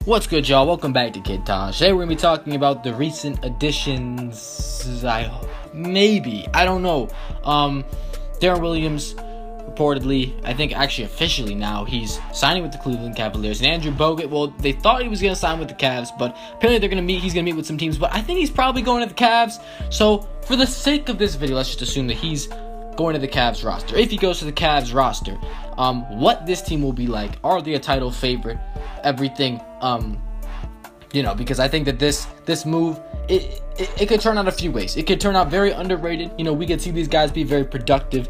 What's good, y'all? Welcome back to Kid Taj. Today we're going to be talking about the recent additions, I don't know. Deron Williams, reportedly, I think actually officially now, he's signing with the Cleveland Cavaliers. And Andrew Bogut, well, they thought he was going to sign with the Cavs, but apparently he's going to meet with some teams, but I think he's probably going to the Cavs. So, for the sake of this video, let's just assume that he's going to the Cavs roster. If he goes to the Cavs roster, what this team will be like, are they a title favorite, everything, because I think that this move, it could turn out a few ways. It could turn out very underrated. We could see these guys be very productive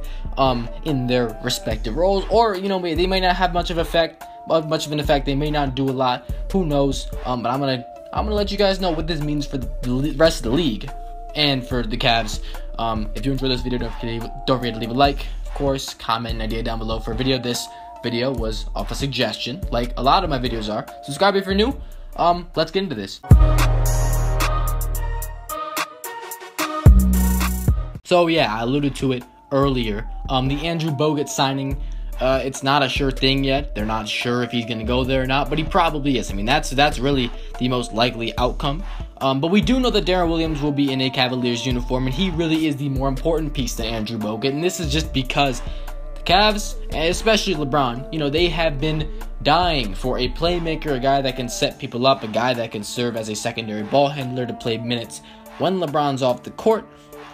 in their respective roles, or they may not have much of an effect. They may not do a lot. Who knows? But I'm gonna let you guys know what this means for the rest of the league and for the Cavs. If you enjoyed this video, don't forget to leave a like. Of course, comment an idea down below for a video. This video was off a suggestion, like a lot of my videos are. Subscribe if you're new. Let's get into this. So yeah, I alluded to it earlier. The Andrew Bogut signing, it's not a sure thing yet. They're not sure if he's gonna go there or not, but he probably is. I mean, that's really the most likely outcome. But we do know that Deron Williams will be in a Cavaliers uniform, and he really is the more important piece to Andrew Bogut. And this is just because the Cavs, and especially LeBron, they have been dying for a playmaker, a guy that can set people up, a guy that can serve as a secondary ball handler to play minutes when LeBron's off the court.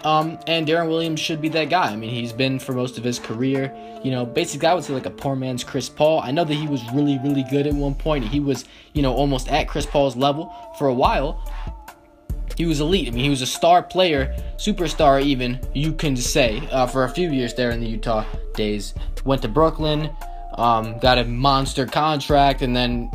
And Deron Williams should be that guy. I mean, he's been for most of his career, basically I would say like a poor man's Chris Paul. I know that he was really, really good at one point. He was, almost at Chris Paul's level for a while. He was elite. I mean, he was a star player, superstar even, you can say, for a few years there in the Utah days. Went to Brooklyn, got a monster contract, and then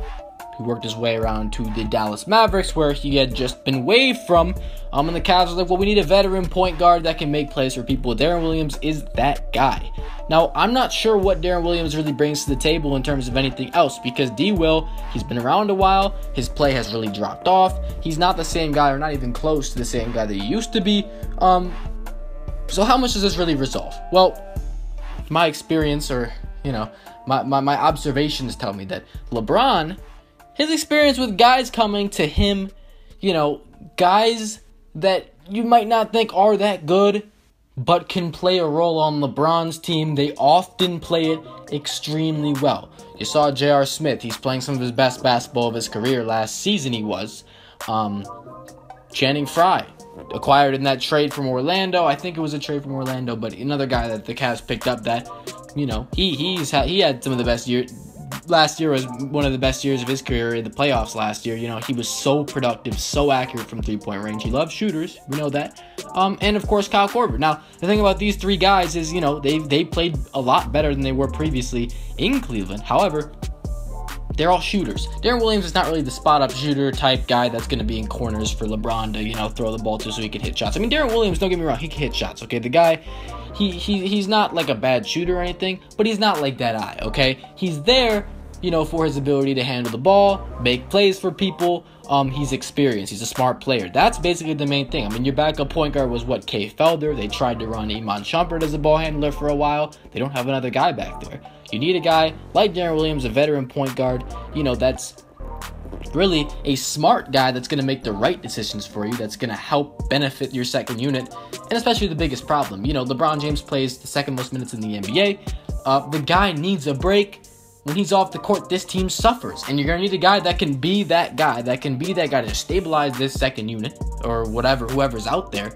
he worked his way around to the Dallas Mavericks, where he had just been waived from. And the Cavs were like, well, we need a veteran point guard that can make plays for people. Deron Williams is that guy. Now, I'm not sure what Deron Williams really brings to the table in terms of anything else, because D-Will, he's been around a while. His play has really dropped off. He's not the same guy, or not even close to the same guy that he used to be. So how much does this really resolve? Well, my experience, or, my observations tell me that LeBron, his experience with guys coming to him, guys that you might not think are that good, but can play a role on LeBron's team, they often play it extremely well. You saw J.R. Smith. He's playing some of his best basketball of his career. Last season he was. Channing Frye, acquired in that trade from Orlando. I think it was a trade from Orlando, but another guy that the Cavs picked up that, he had some of the best years. Last year was one of the best years of his career in the playoffs last year. He was so productive, so accurate from three-point range. He loves shooters. We know that. And, of course, Kyle Korver. Now, the thing about these three guys is, they played a lot better than they were previously in Cleveland. However, they're all shooters. Deron Williams is not really the spot-up shooter type guy that's going to be in corners for LeBron to, throw the ball to so he can hit shots. I mean, Deron Williams, don't get me wrong, he can hit shots, okay? The guy, he's not like a bad shooter or anything, but he's not like that eye, okay? He's there, for his ability to handle the ball, make plays for people. He's experienced. He's a smart player. That's basically the main thing. I mean, your backup point guard was Kay Felder. They tried to run Iman Shumpert as a ball handler for a while. They don't have another guy back there. You need a guy like Deron Williams, a veteran point guard, that's really a smart guy that's going to make the right decisions for you, that's going to help benefit your second unit, and especially the biggest problem. LeBron James plays the second most minutes in the NBA. The guy needs a break. When he's off the court, this team suffers, and you're going to need a guy that can be that guy, to stabilize this second unit, or whoever's out there,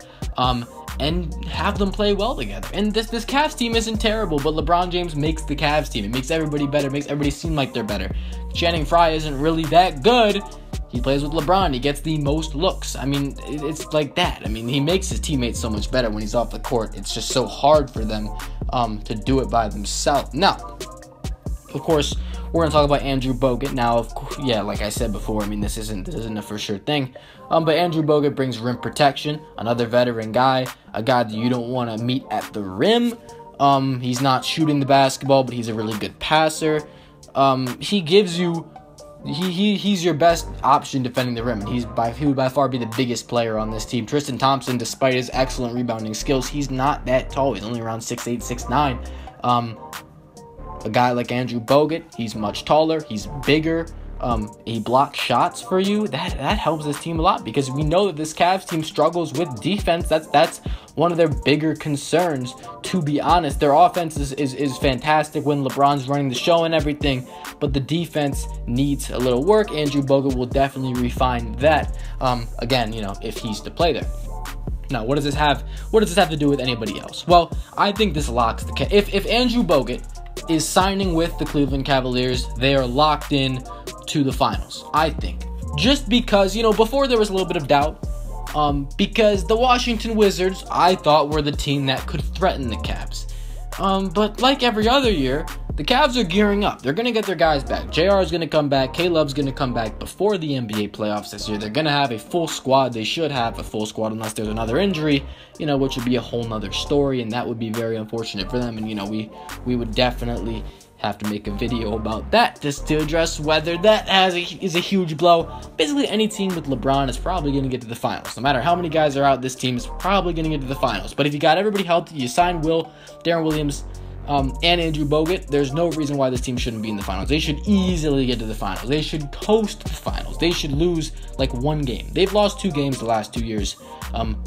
and have them play well together. And this Cavs team isn't terrible, but LeBron James makes the Cavs team. It makes everybody better, makes everybody seem like they're better. Channing Frye isn't really that good. He plays with LeBron. He gets the most looks. I mean, it's like that. I mean, he makes his teammates so much better when he's off the court. It's just so hard for them to do it by themselves. Now, of course, we're going to talk about Andrew Bogut. Now, like I said before, I mean, this isn't a for sure thing. But Andrew Bogut brings rim protection, another veteran guy, a guy that you don't want to meet at the rim. He's not shooting the basketball, but he's a really good passer. He gives you, he's your best option defending the rim. And he would by far be the biggest player on this team. Tristan Thompson, despite his excellent rebounding skills, he's not that tall. He's only around 6'8", 6'9". A guy like Andrew Bogut, he's much taller, he's bigger, he blocks shots for you, that helps this team a lot, because we know that this Cavs team struggles with defense. That's one of their bigger concerns, to be honest. Their offense is fantastic when LeBron's running the show and everything, but the defense needs a little work. Andrew Bogut will definitely refine that, again, you know, if he's to play there. Now, what does this have to do with anybody else? Well, I think this locks the if Andrew Bogut is signing with the Cleveland Cavaliers, they are locked in to the finals, I think. Just because, you know, before there was a little bit of doubt, because the Washington Wizards, I thought, were the team that could threaten the Cavs. But like every other year, the Cavs are gearing up. They're going to get their guys back. JR is going to come back. Caleb's going to come back before the NBA playoffs this year. They're going to have a full squad. They should have a full squad unless there's another injury, you know, which would be a whole nother story, and that would be very unfortunate for them. And, you know, we would definitely have to make a video about that just to address whether that is a huge blow. Basically, any team with LeBron is probably going to get to the finals. No matter how many guys are out, this team is probably going to get to the finals. But if you got everybody healthy, you sign Deron Williams, and Andrew Bogut, there's no reason why this team shouldn't be in the finals. They should easily get to the finals. They should coast the finals. They should lose like one game. They've lost 2 games the last 2 years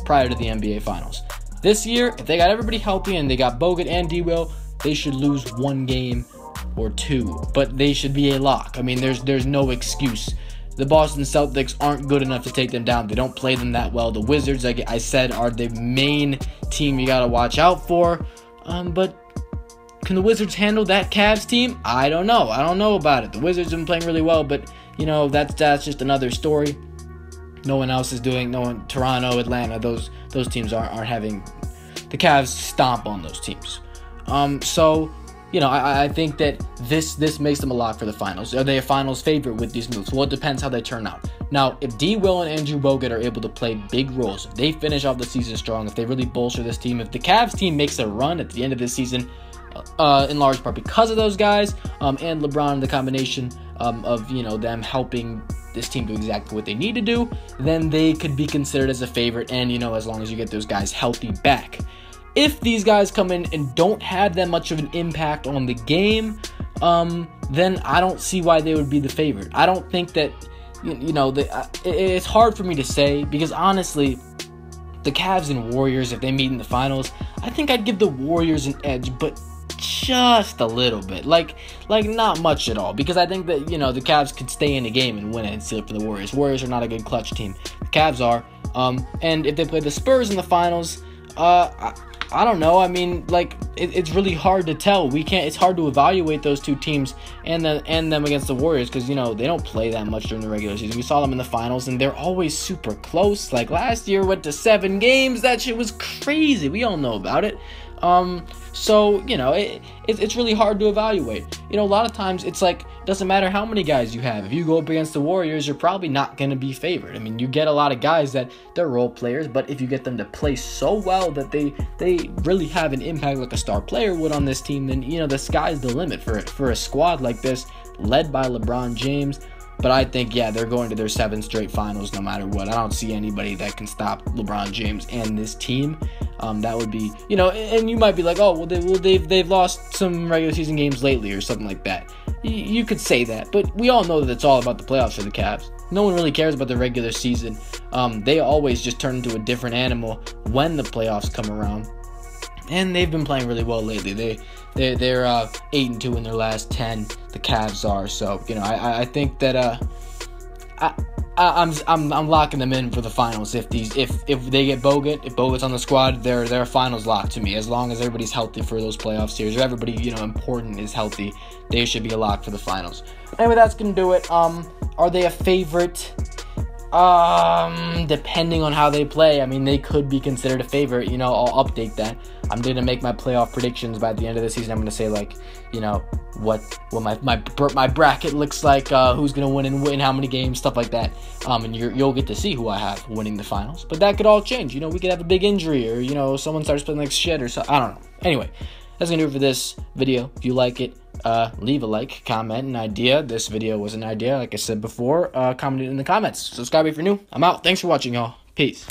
prior to the NBA finals. This year, if they got everybody healthy and they got Bogut and D-Will, they should lose 1 game or 2, but they should be a lock. I mean, there's no excuse. The Boston Celtics aren't good enough to take them down. They don't play them that well. The Wizards, like I said, are the main team you got to watch out for. But can the Wizards handle that Cavs team? I don't know. I don't know about it. The Wizards have been playing really well, but, you know, that's just another story. No one else is doing. No one. Toronto, Atlanta, those teams aren't having the Cavs stomp on those teams. So, you know, I think that this makes them a lock for the finals. Are they a finals favorite with these moves? Well, it depends how they turn out. Now, if D-Will and Andrew Bogut are able to play big roles, if they finish off the season strong, if they really bolster this team, if the Cavs team makes a run at the end of this season, in large part because of those guys, and LeBron, the combination of, you know, them helping this team do exactly what they need to do, then they could be considered as a favorite, and, you know, as long as you get those guys healthy back. If these guys come in and don't have that much of an impact on the game, then I don't see why they would be the favorite. I don't think that, you know, it's hard for me to say, because honestly, the Cavs and Warriors, if they meet in the finals, I think I'd give the Warriors an edge, but just a little bit, like not much at all, because I think that, you know, the Cavs could stay in the game and win it and seal it for the Warriors. Warriors are not a good clutch team. The Cavs are, and if they play the Spurs in the finals, I don't know. I mean, like, it's really hard to tell. It's hard to evaluate those two teams and them against the Warriors, because, you know, they don't play that much during the regular season. We saw them in the finals, and they're always super close. Like, last year went to 7 games. That shit was crazy. We all know about it. So, you know, it's really hard to evaluate. You know, a lot of times it's like, it doesn't matter how many guys you have. If you go up against the Warriors, you're probably not going to be favored. I mean, you get a lot of guys that they're role players, but if you get them to play so well that they really have an impact like a star player would on this team, then, you know, the sky's the limit for a squad like this, led by LeBron James. But I think, yeah, they're going to their 7th straight finals no matter what. I don't see anybody that can stop LeBron James and this team. That would be, you know, and you might be like, oh, well, they've lost some regular season games lately or something like that. You could say that, but we all know that it's all about the playoffs for the Cavs. No one really cares about the regular season. They always just turn into a different animal when the playoffs come around. And they've been playing really well lately. They're 8-2 in their last 10. The Cavs are. So, you know, I think that I'm locking them in for the finals. If they get Bogut, if Bogut's on the squad, they're a finals lock to me. As long as everybody's healthy for those playoff series, or everybody, you know, important is healthy, they should be a lock for the finals. Anyway, that's gonna do it. Are they a favorite? Depending on how they play, I mean, they could be considered a favorite. You know, I'll update that. I'm going to make my playoff predictions by the end of the season. I'm going to say, like, you know, what my bracket looks like, who's going to win and win how many games, stuff like that. And you'll get to see who I have winning the finals. But that could all change. You know, we could have a big injury, or, you know, someone starts playing like shit or so. I don't know. Anyway, that's going to do it for this video. If you like it, leave a like, comment, an idea. This video was an idea, like I said before. Comment it in the comments. Subscribe if you're new. I'm out. Thanks for watching, y'all. Peace.